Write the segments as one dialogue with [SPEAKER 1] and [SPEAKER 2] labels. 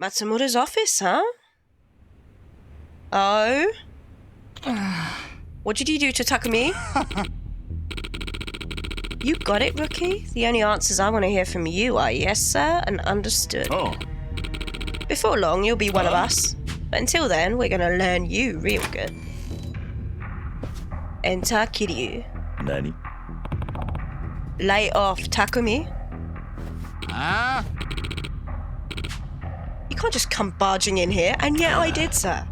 [SPEAKER 1] Matsumura's office, huh? Oh? What did you do to Takumi? You got it, Rookie? The only answers I want to hear from you are yes, sir, and understood.
[SPEAKER 2] Oh.
[SPEAKER 1] Before long, you'll be one of us. But until then, we're gonna learn you real good. Enter Kiryu.
[SPEAKER 2] Nani?
[SPEAKER 1] Lay off Takumi.
[SPEAKER 2] Ah?
[SPEAKER 1] You can't just come barging in here, and yet I did, sir.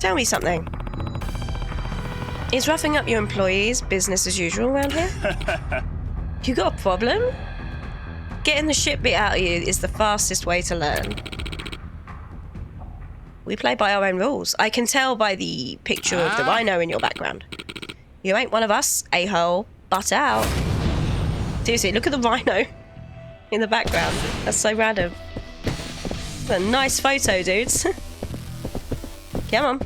[SPEAKER 1] Tell me something. Is roughing up your employees business as usual around here? You got a problem? Getting the shit bit out of you is the fastest way to learn. We play by our own rules. I can tell by the picture of the rhino in your background. You ain't one of us, a-hole. Butt out. Seriously, look at the rhino in the background. That's so random. That's a nice photo, dudes. Come on.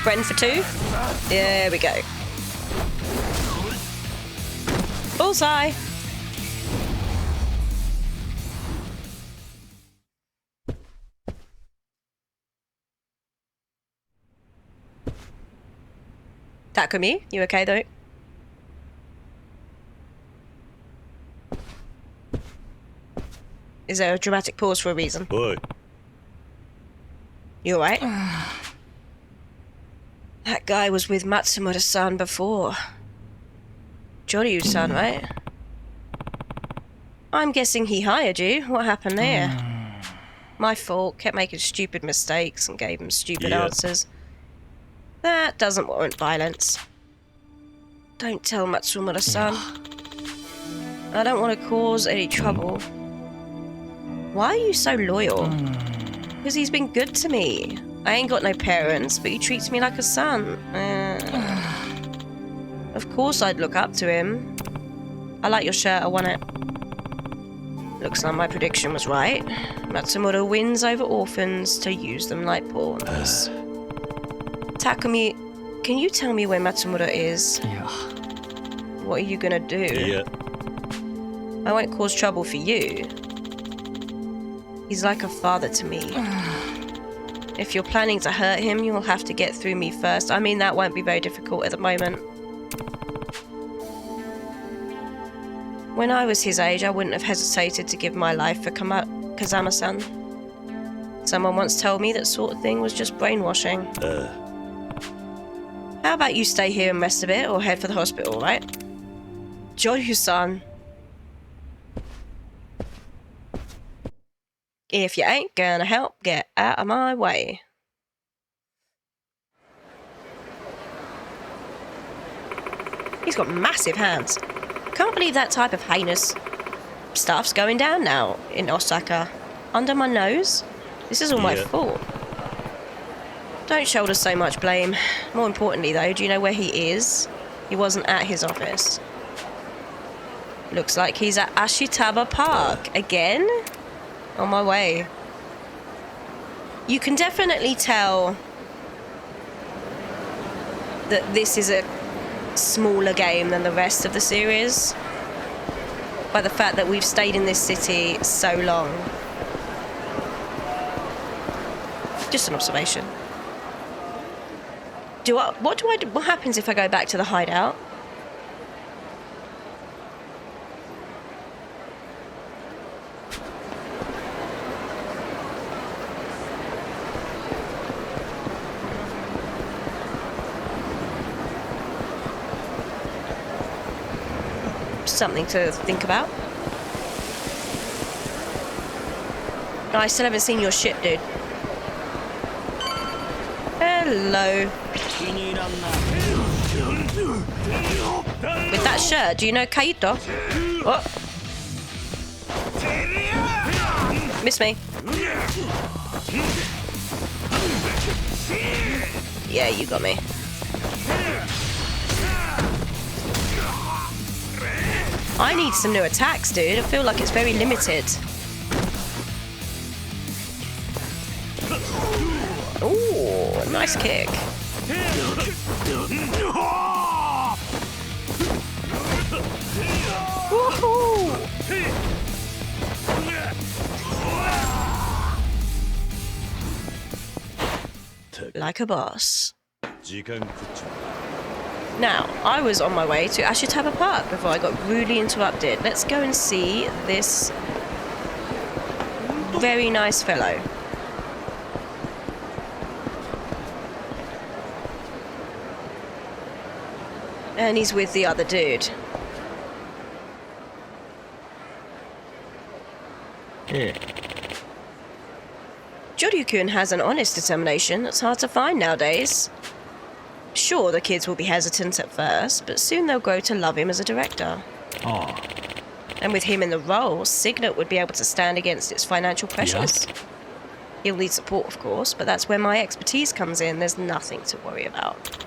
[SPEAKER 1] Friend for two. There we go. Bullseye. Takumi, you okay though? Is there a dramatic pause for a reason?
[SPEAKER 2] Boy.
[SPEAKER 1] You alright? That guy was with Matsumura-san before. Joryu-san, right? I'm guessing he hired you. What happened there? My fault. Kept making stupid mistakes and gave him stupid answers. That doesn't warrant violence. Don't tell Matsumura-san. I don't want to cause any trouble. Why are you so loyal? Because he's been good to me. I ain't got no parents, but he treats me like a son. Of course I'd look up to him. I like your shirt, I want it. Looks like my prediction was right. Matsumura wins over orphans to use them like pawns. Takumi, can you tell me where Matsumura is?
[SPEAKER 2] Yeah.
[SPEAKER 1] What are you gonna do?
[SPEAKER 2] Yeah.
[SPEAKER 1] I won't cause trouble for you. He's like a father to me. If you're planning to hurt him, you'll have to get through me first. I mean, that won't be very difficult at the moment. When I was his age, I wouldn't have hesitated to give my life for Kazama-San. Someone once told me that sort of thing was just brainwashing. How about you stay here and rest a bit, or head for the hospital, right? Joryu-san. If you ain't gonna help, get out of my way. He's got massive hands. Can't believe that type of heinous stuff's going down now in Osaka. Under my nose? This is all my fault. Don't shoulder so much blame. More importantly though, do you know where he is? He wasn't at his office. Looks like he's at Ashitaba Park. Again? On my way. You can definitely tell that this is a smaller game than the rest of the series by the fact that we've stayed in this city so long. Just an observation. What happens if I go back to the hideout? Something to think about. I still haven't seen your ship, dude. Hello. With that shirt, do you know Kaito? What? Miss me. Yeah, you got me. I need some new attacks, dude. I feel like it's very limited. Ooh, nice kick. like a boss. Now, I was on my way to Ashitaba Park before I got rudely interrupted. Let's go and see this very nice fellow. And he's with the other dude.
[SPEAKER 3] Yeah.
[SPEAKER 1] Joryu-kun has an honest determination that's hard to find nowadays. Sure, the kids will be hesitant at first, but soon they'll grow to love him as a director.
[SPEAKER 3] Oh.
[SPEAKER 1] And with him in the role, Signet would be able to stand against its financial pressures.
[SPEAKER 3] Yeah.
[SPEAKER 1] He'll need support, of course, but that's where my expertise comes in. There's nothing to worry about.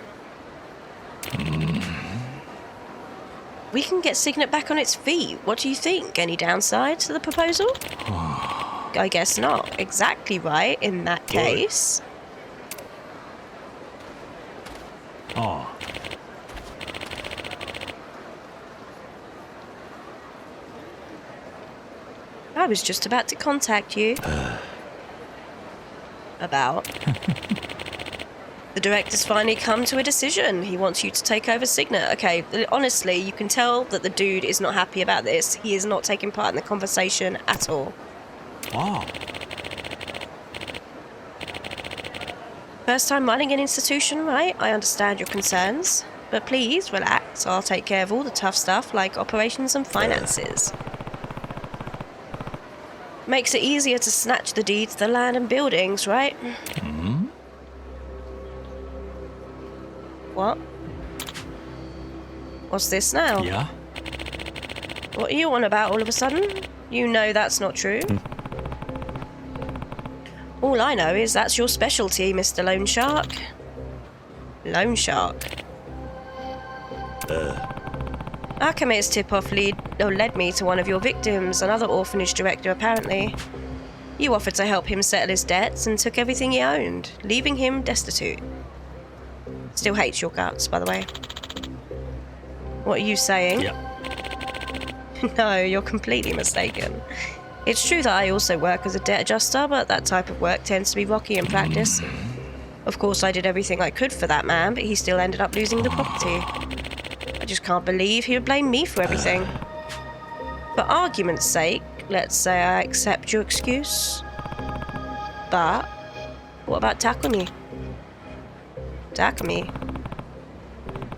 [SPEAKER 1] We can get Signet back on its feet. What do you think? Any downside to the proposal? I guess not. Exactly right, in that case.
[SPEAKER 3] Oh.
[SPEAKER 1] I was just about to contact you. About. The director's finally come to a decision. He wants you to take over Signet. Okay, honestly, you can tell that the dude is not happy about this. He is not taking part in the conversation at all.
[SPEAKER 3] Oh.
[SPEAKER 1] First time running an institution, right? I understand your concerns. But please, relax. I'll take care of all the tough stuff like operations and finances. Makes it easier to snatch the deed to the land and buildings, right?
[SPEAKER 3] Hmm?
[SPEAKER 1] What? What's this now?
[SPEAKER 3] Yeah?
[SPEAKER 1] What are you on about all of a sudden? You know that's not true. All I know is that's your specialty, Mr. Loan Shark. Loan Shark. Akame's tip-off led me to one of your victims, another orphanage director apparently. You offered to help him settle his debts and took everything he owned, leaving him destitute. Still hates your guts, by the way. What are you saying?
[SPEAKER 3] Yep.
[SPEAKER 1] No, you're completely mistaken. It's true that I also work as a debt adjuster, but that type of work tends to be rocky in practice. Of course, I did everything I could for that man, but he still ended up losing the property. I just can't believe he would blame me for everything. For argument's sake, let's say I accept your excuse. But what about Takumi? Takumi?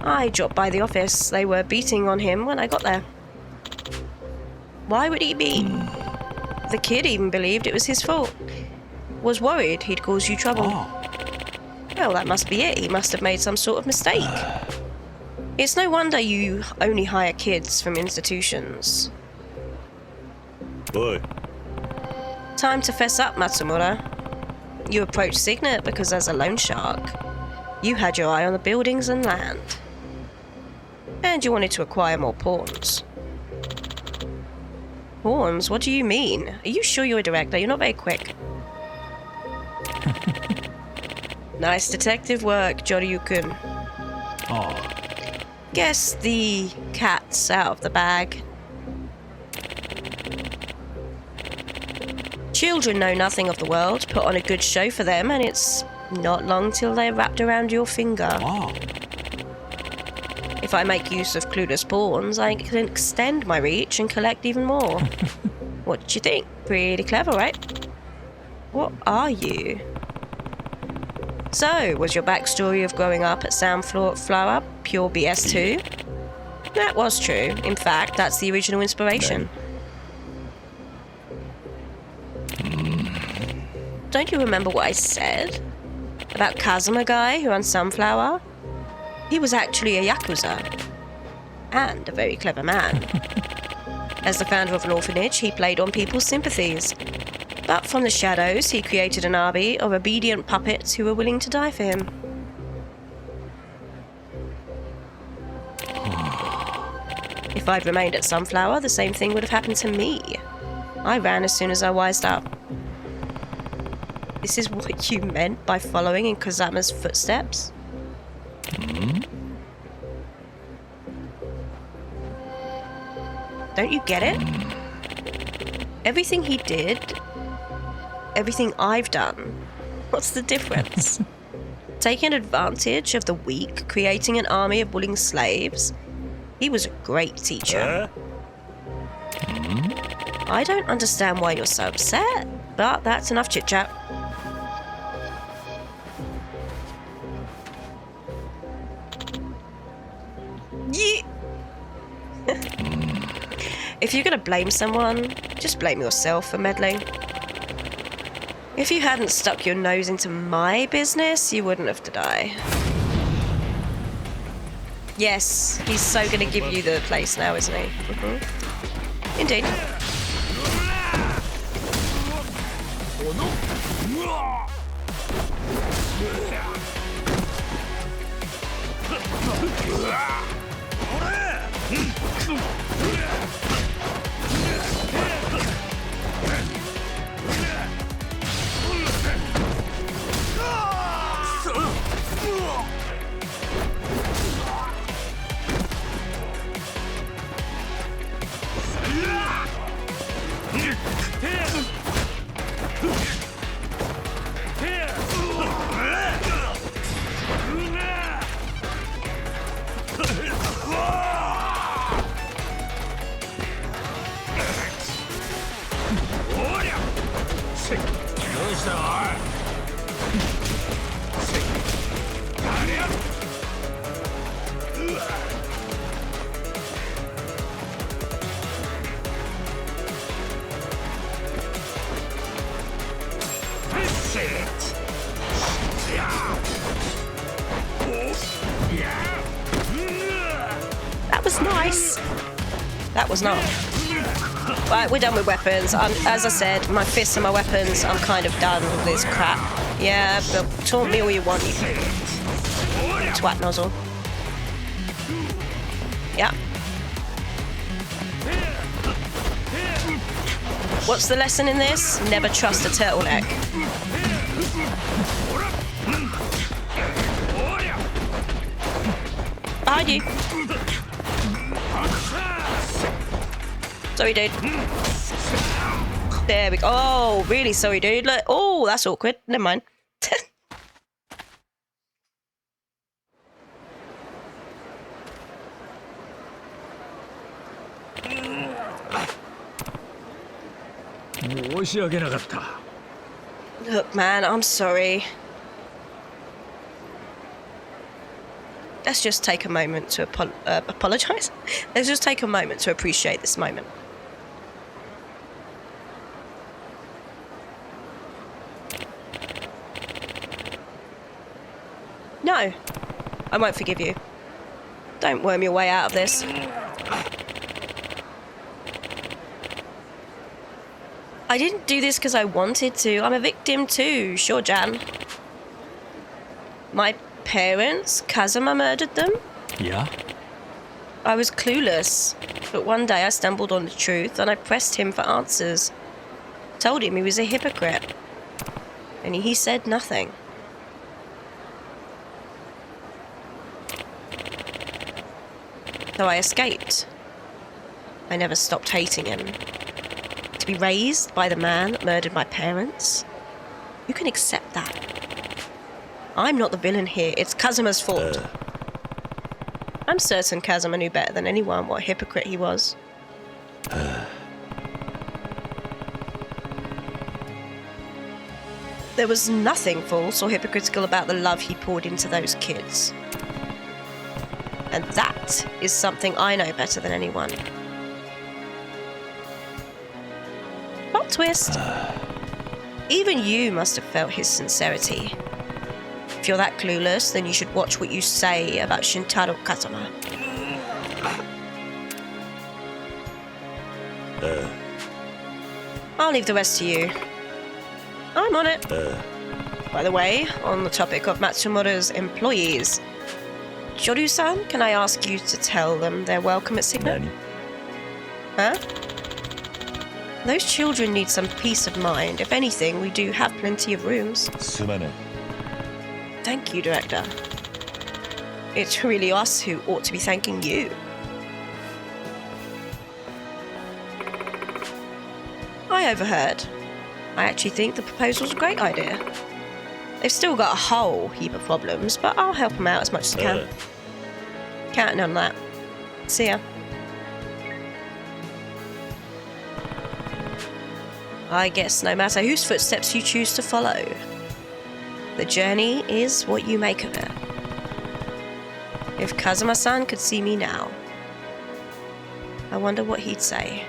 [SPEAKER 1] I dropped by the office. They were beating on him when I got there. Why would he be? The kid even believed it was his fault. Was worried he'd cause you trouble.
[SPEAKER 3] Oh.
[SPEAKER 1] Well, that must be it. He must have made some sort of mistake. It's no wonder you only hire kids from institutions.
[SPEAKER 3] Boy.
[SPEAKER 1] Time to fess up, Matsumura. You approached Signet because as a loan shark, you had your eye on the buildings and land. And you wanted to acquire more pawns. Pawns? What do you mean? Are you sure you're a director? You're not very quick. Nice detective work, Joryu-kun.
[SPEAKER 3] Oh.
[SPEAKER 1] Guess the cat's out of the bag. Children know nothing of the world. Put on a good show for them, and it's not long till they're wrapped around your finger.
[SPEAKER 3] Oh.
[SPEAKER 1] If I make use of clueless pawns, I can extend my reach and collect even more. What do you think? Pretty clever, right? What are you? So, was your backstory of growing up at Soundflower pure BS too? That was true. In fact, that's the original inspiration. Don't you remember what I said? About Kazuma guy who runs Sunflower? He was actually a Yakuza. And a very clever man. As the founder of an orphanage, he played on people's sympathies. But from the shadows, he created an army of obedient puppets who were willing to die for him. If I'd remained at Sunflower, the same thing would have happened to me. I ran as soon as I wised up. This is what you meant by following in Kazama's footsteps? Don't you get it? Everything he did, everything I've done, what's the difference? taking advantage of the weak, creating an army of bullying slaves. He was a great teacher. I don't understand why you're so upset, but that's enough chit-chat. If you're gonna blame someone, just blame yourself for meddling. If you hadn't stuck your nose into my business, you wouldn't have to die. Yes, he's so gonna give you the place now, isn't he? Indeed. That was nice. That was not. Right, we're done with weapons. As I said, my fists and my weapons, I'm kind of done with this crap. Yeah, but taunt me all you want, you twat nozzle. Yeah. What's the lesson in this? Never trust a turtleneck. Behind you. Sorry, dude. There we go. Oh, really sorry, dude. Look. Oh, that's awkward. Never mind. Look, man, I'm sorry. Let's just take a moment to apologize. Let's just take a moment to appreciate this moment. No, I won't forgive you. Don't worm your way out of this. I didn't do this because I wanted to. I'm a victim too, sure, Jan. My parents, Kazuma murdered them.
[SPEAKER 3] Yeah?
[SPEAKER 1] I was clueless, but one day I stumbled on the truth and I pressed him for answers. Told him he was a hypocrite. And he said nothing. So I escaped. I never stopped hating him. To be raised by the man that murdered my parents? Who can accept that? I'm not the villain here. It's Kazuma's fault. I'm certain Kazuma knew better than anyone what a hypocrite he was. There was nothing false or hypocritical about the love he poured into those kids. And that is something I know better than anyone. Plot twist. Even you must have felt his sincerity. If you're that clueless, then you should watch what you say about Shintaro Kazuma. I'll leave the rest to you. I'm on it. By the way, on the topic of Matsumura's employees, Joryu-san, can I ask you to tell them they're welcome at Signet? Huh? Those children need some peace of mind. If anything, we do have plenty of rooms. Thank you, Director. It's really us who ought to be thanking you. I overheard. I actually think the proposal's a great idea. They've still got a whole heap of problems, but I'll help them out as much as I can. Counting on that. See ya. I guess no matter whose footsteps you choose to follow, the journey is what you make of it. If Kazama-san could see me now, I wonder what he'd say.